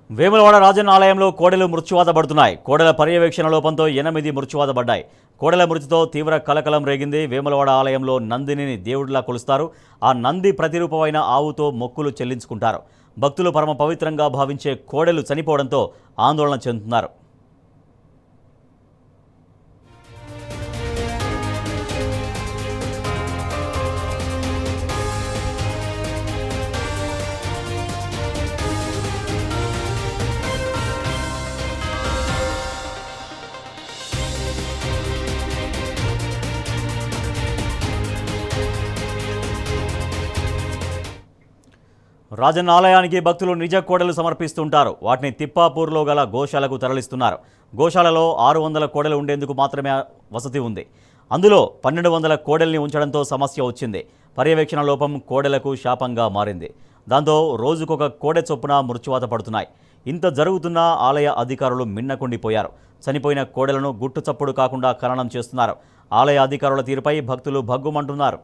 వేములవాడ రాజన్న ఆలయంలో కోడెలు మృత్యువాత పడుతున్నాయి. కోడెల పర్యవేక్షణ లోపంతో 8 మృత్యువాత పడ్డాయి. కోడెల మృతితో తీవ్ర కలకలం రేగింది. వేములవాడ ఆలయంలో నందిని దేవుడిలా కొలుస్తారు. ఆ నంది ప్రతిరూపమైన ఆవుతో మొక్కులు చెల్లించుకుంటారు. భక్తులు పరమ పవిత్రంగా భావించే కోడెలు చనిపోవడంతో ఆందోళన చెందుతున్నారు. రాజన్న ఆలయానికి భక్తులు నిజ కోడెలు సమర్పిస్తుంటారు. వాటిని తిప్పాపూర్లో గల గోశాలకు తరలిస్తున్నారు. గోశాలలో 600 కోడెలు ఉండేందుకు మాత్రమే వసతి ఉంది. అందులో 1200 కోడెల్ని ఉంచడంతో సమస్య వచ్చింది. పర్యవేక్షణ లోపం కోడెలకు శాపంగా మారింది. దాంతో రోజుకొక కోడె చొప్పున మృత్యువాత పడుతున్నాయి. ఇంత జరుగుతున్నా ఆలయ అధికారులు మిన్నకుండిపోయారు. చనిపోయిన కోడెలను గుట్టు చప్పుడు కాకుండా ఖననం చేస్తున్నారు. ఆలయ అధికారుల తీరుపై భక్తులు భగ్గుమంటున్నారు.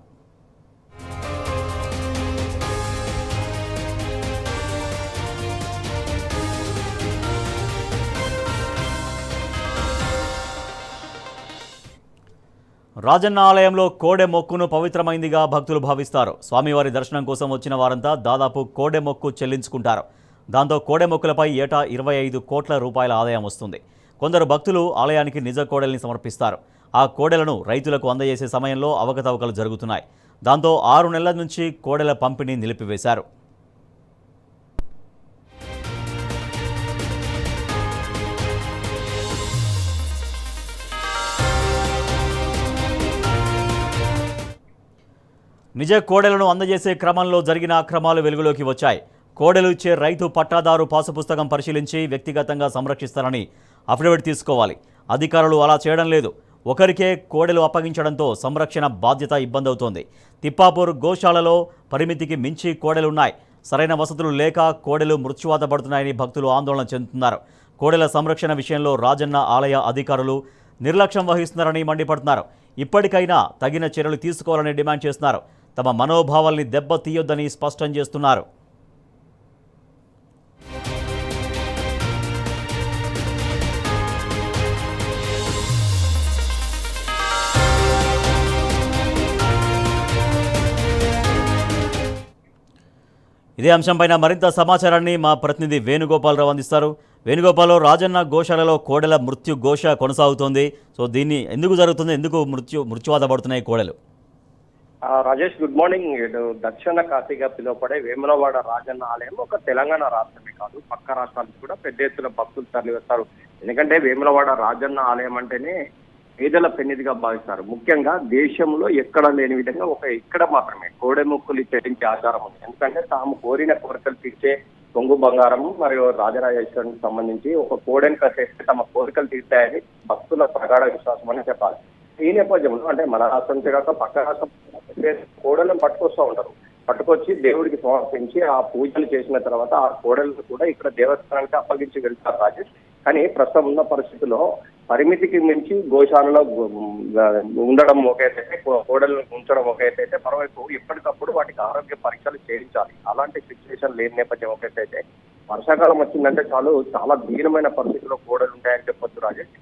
రాజన్న ఆలయంలో కోడె మొక్కును పవిత్రమైందిగా భక్తులు భావిస్తారు. స్వామివారి దర్శనం కోసం వచ్చిన వారంతా దాదాపు కోడె మొక్కు చెల్లించుకుంటారు. దాంతో కోడె మొక్కులపై ఏటా 25 కోట్ల రూపాయల ఆదాయం వస్తుంది. కొందరు భక్తులు ఆలయానికి నిజ కోడెల్ని సమర్పిస్తారు. ఆ కోడెలను రైతులకు అందజేసే సమయంలో అవకతవకలు జరుగుతున్నాయి. దాంతో 6 నెలల నుంచి కోడెల పంపిణీ నిలిపివేశారు. నిజ కోడెలను అందజేసే క్రమంలో జరిగిన అక్రమాలు వెలుగులోకి వచ్చాయి. కోడెలు ఇచ్చే రైతు పట్టాదారు పాసు పుస్తకం పరిశీలించి వ్యక్తిగతంగా సంరక్షిస్తారని అఫిడవిట్ తీసుకోవాలి. అధికారులు అలా చేయడం లేదు. ఒకరికే కోడెలు అప్పగించడంతో సంరక్షణ బాధ్యత ఇబ్బందవుతోంది. తిప్పాపూర్ గోశాలలో పరిమితికి మించి కోడెలున్నాయి. సరైన వసతులు లేక కోడెలు మృత్యువాత పడుతున్నాయని భక్తులు ఆందోళన చెందుతున్నారు. కోడెల సంరక్షణ విషయంలో రాజన్న ఆలయ అధికారులు నిర్లక్ష్యం వహిస్తున్నారని మండిపడుతున్నారు. ఇప్పటికైనా తగిన చర్యలు తీసుకోవాలని డిమాండ్ చేస్తున్నారు. తమ మనోభావాల్ని దెబ్బతీయొద్దని స్పష్టం చేస్తున్నారు. ఇదే అంశంపైన మరింత సమాచారాన్ని మా ప్రతినిధి వేణుగోపాలరావు అందిస్తారు. వేణుగోపాలరావు, రాజన్న గోశాలలో కోడెల మృత్యు ఘోష కొనసాగుతోంది. సో దీన్ని ఎందుకు జరుగుతుంది? ఎందుకు మృత్యువాత పడుతున్నాయి కోడెలు? Rajesh, good morning. దక్షిణ కాశీగా పిలువబడే వేములవాడ రాజన్న ఆలయం ఒక తెలంగాణ రాష్ట్రమే కాదు, పక్క రాష్ట్రాలకు కూడా పెద్ద ఎత్తున భక్తులు తరలివస్తారు. ఎందుకంటే వేములవాడ రాజన్న ఆలయం అంటేనే పేదల పెన్నిదిగా భావిస్తారు. ముఖ్యంగా దేశంలో ఎక్కడ లేని విధంగా ఇక్కడ మాత్రమే కోడె మొక్కులు చెల్లించే ఆచారం ఉంది. ఎందుకంటే తాము కోరిన కోరికలు తీర్చే కొంగు బంగారం మరియు రాజరాజేశ్వరికి సంబంధించి ఒక కోడెను కట్టేస్తే తమ కోరికలు తీర్చాయని భక్తుల ప్రగాఢ విశ్వాసం అని చెప్పాలి. ఈ నేపథ్యంలో అంటే మన రాష్ట్రం కాక పక్క రాష్ట్రం కోడలను పట్టుకొస్తూ ఉంటారు. పట్టుకొచ్చి దేవుడికి సమర్పించి ఆ పూజలు చేసిన తర్వాత ఆ కోడలను కూడా ఇక్కడ దేవస్థానానికి అప్పగించి వెళ్తారు రాజేష్. కానీ ప్రస్తుతం ఉన్న పరిస్థితుల్లో పరిమితికి మించి గోశాలలో ఉండడం ఒకైతే, కోడలను ఉంచడం ఒకైతే, మరోవైపు ఎప్పటికప్పుడు వాటికి ఆరోగ్య పరీక్షలు చేయించాలి. అలాంటి సిచ్యువేషన్ లేని నేపథ్యం ఒకైతే, వర్షాకాలం వచ్చిందంటే చాలా దీనమైన పరిస్థితుల్లో కోడలు ఉంటాయని చెప్పొచ్చు రాజేష్.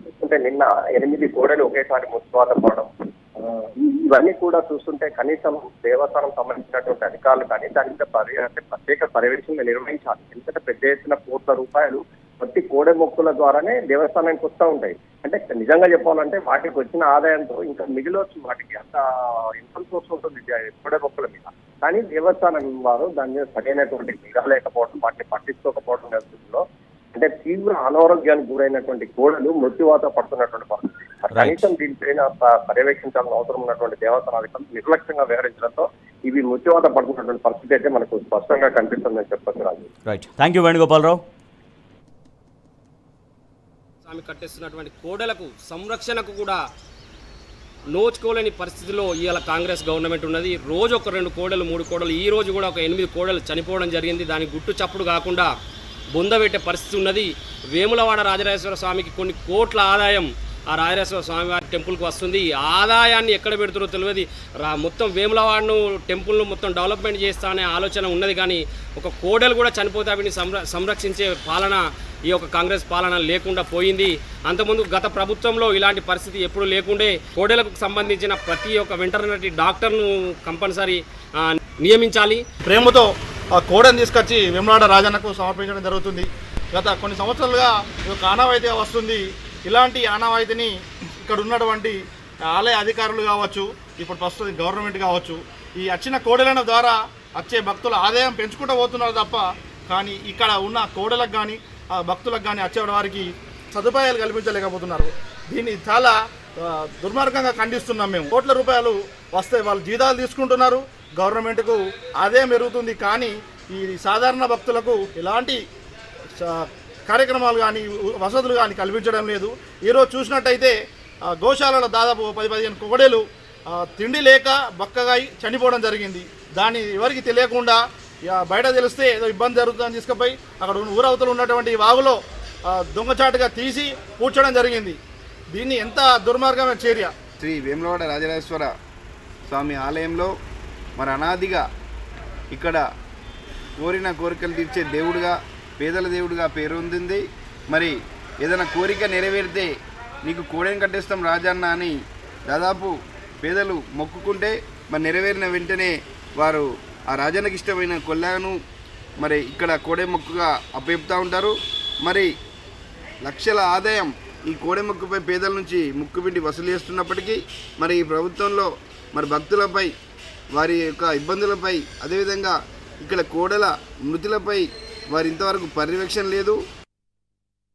చూస్తుంటే నిన్న 8 కోడలు ఒకేసారి ముత్తువాత పడడం, ఇవన్నీ కూడా చూస్తుంటే కనీసం దేవస్థానం సంబంధించినటువంటి అధికారులు కానీ దాని మీద ప్రత్యేక పర్యవేక్షణ నిర్వహించాలి. ఎందుకంటే పెద్ద ఎత్తున కోట్ల రూపాయలు ప్రతి కోడె మొక్కుల ద్వారానే దేవస్థానానికి వస్తూ ఉంటాయి. అంటే నిజంగా చెప్పాలంటే వాటికి వచ్చిన ఆదాయంతో ఇంకా మిగిలవచ్చు, వాటికి అంత ఇన్కమ్ సోర్స్ ఉంటుంది కోడె మొక్కుల మీద. కానీ దేవస్థానం వారు దాని మీద సరైనటువంటి నిఘా లేకపోవడం, వాటిని పట్టించుకోకపోవడం నేపథ్యంలో అంటే తీవ్ర అనారోగ్యానికి గురైనటువంటి కోడలు మృత్యువాత పడుతున్నటువంటి పరిస్థితి. కనీసం దీనిపైన పర్యవేక్షించాల్సిన అవసరం ఉన్నటువంటి దేవస్థానాధికారులు నిర్లక్ష్యంగా వ్యవహరించడంతో ఇవి మృత్యువాత పడుతున్నటువంటి పరిస్థితి అయితే మనకు స్పష్టంగా కనిపిస్తుందని చెప్పొచ్చు Raju. Right, thank you Venugopalarao. స్వామి కట్టేస్తున్నటువంటి కోడలకు సంరక్షణకు కూడా నోచుకోలేని పరిస్థితిలో ఇవాళ కాంగ్రెస్ గవర్నమెంట్ ఉన్నది. రోజు ఒక 2 కోడలు 3 కోడలు, ఈ రోజు కూడా ఒక 8 కోడలు చనిపోవడం జరిగింది. దానికి గుట్టు చప్పుడు కాకుండా బొందబెట్టే పరిస్థితి ఉన్నది. వేములవాడ రాజరాజేశ్వర స్వామికి కొన్ని కోట్ల ఆదాయం ఆ రాజరాజేశ్వర స్వామివారి టెంపుల్కి వస్తుంది. ఆదాయాన్ని ఎక్కడ పెడుతుందో తెలియదు. మొత్తం వేములవాడను టెంపుల్ను మొత్తం డెవలప్మెంట్ చేస్తా అనే ఆలోచన ఉన్నది, కానీ ఒక కోడలు కూడా చనిపోతే వీటిని సంరక్షించే పాలన ఈ యొక్క కాంగ్రెస్ పాలన లేకుండా పోయింది. అంతకుముందు గత ప్రభుత్వంలో ఇలాంటి పరిస్థితి ఎప్పుడు లేకుండే. కోడలకు సంబంధించిన ప్రతి ఒక్క వెంటర్నరీ డాక్టర్ను కంపల్సరీ నియమించాలి. ప్రేమతో ఆ కోడని తీసుకొచ్చి వేములవాడ రాజన్నకు సమర్పించడం జరుగుతుంది. గత కొన్ని సంవత్సరాలుగా ఒక ఆనవాయితీగా వస్తుంది. ఇలాంటి ఆనవాయితీని ఇక్కడ ఉన్నటువంటి ఆలయ అధికారులు కావచ్చు, ఇప్పుడు ప్రస్తుతం గవర్నమెంట్ కావచ్చు, ఈ వచ్చిన కోడెల ద్వారా వచ్చే భక్తుల ఆదాయం పెంచుకుంటూ పోతున్నారు తప్ప, కానీ ఇక్కడ ఉన్న కోడలకు కానీ ఆ భక్తులకు కానీ వచ్చే వారికి సదుపాయాలు కల్పించలేకపోతున్నారు. దీన్ని చాలా దుర్మార్గంగా ఖండిస్తున్నాం మేము. కోట్ల రూపాయలు వస్తే వాళ్ళు జీతాలు తీసుకుంటున్నారు, గవర్నమెంట్కు ఆదాయం పెరుగుతుంది, కానీ ఈ సాధారణ భక్తులకు ఎలాంటి కార్యక్రమాలు కానీ వసతులు కానీ కల్పించడం లేదు. ఈరోజు చూసినట్టయితే గోశాలలో దాదాపు 10-15 కోడెలు తిండి లేక బక్కగా చనిపోవడం జరిగింది. దాన్ని ఎవరికి తెలియకుండా బయట తెలిస్తే ఏదో ఇబ్బంది జరుగుతుందని తీసుకుపోయి అక్కడ ఊరవతలు ఉన్నటువంటి వాగులో దొంగచాటుగా తీసి పూడ్చడం జరిగింది. దీన్ని ఎంత దుర్మార్గమైన చర్య. శ్రీ వేములవాడ రాజరాజేశ్వర స్వామి ఆలయంలో మరి అనాదిగా ఇక్కడ కోరిన కోరికలు తీర్చే దేవుడుగా, పేదల దేవుడిగా పేరు ఉంది. మరి ఏదైనా కోరిక నెరవేరితే నీకు కోడెని కట్టేస్తాం రాజన్న అని దాదాపు పేదలు మొక్కుకుంటే మరి నెరవేరిన వెంటనే వారు ఆ రాజన్నకి ఇష్టమైన కొల్లాను మరి ఇక్కడ కోడె మొక్కుగా అప్పచెప్తూ ఉంటారు. మరి లక్షల ఆదాయం ఈ కోడె మొక్కుపై పేదల నుంచి ముక్కుపిండి వసూలు చేస్తున్నప్పటికీ మరి ఈ ప్రభుత్వంలో మరి భక్తులపై వారి యొక్క ఇబ్బందులపై అదేవిధంగా ఇక్కడ కోడల మృతులపై వారి ఇంతవరకు పర్యవేక్షణ లేదు.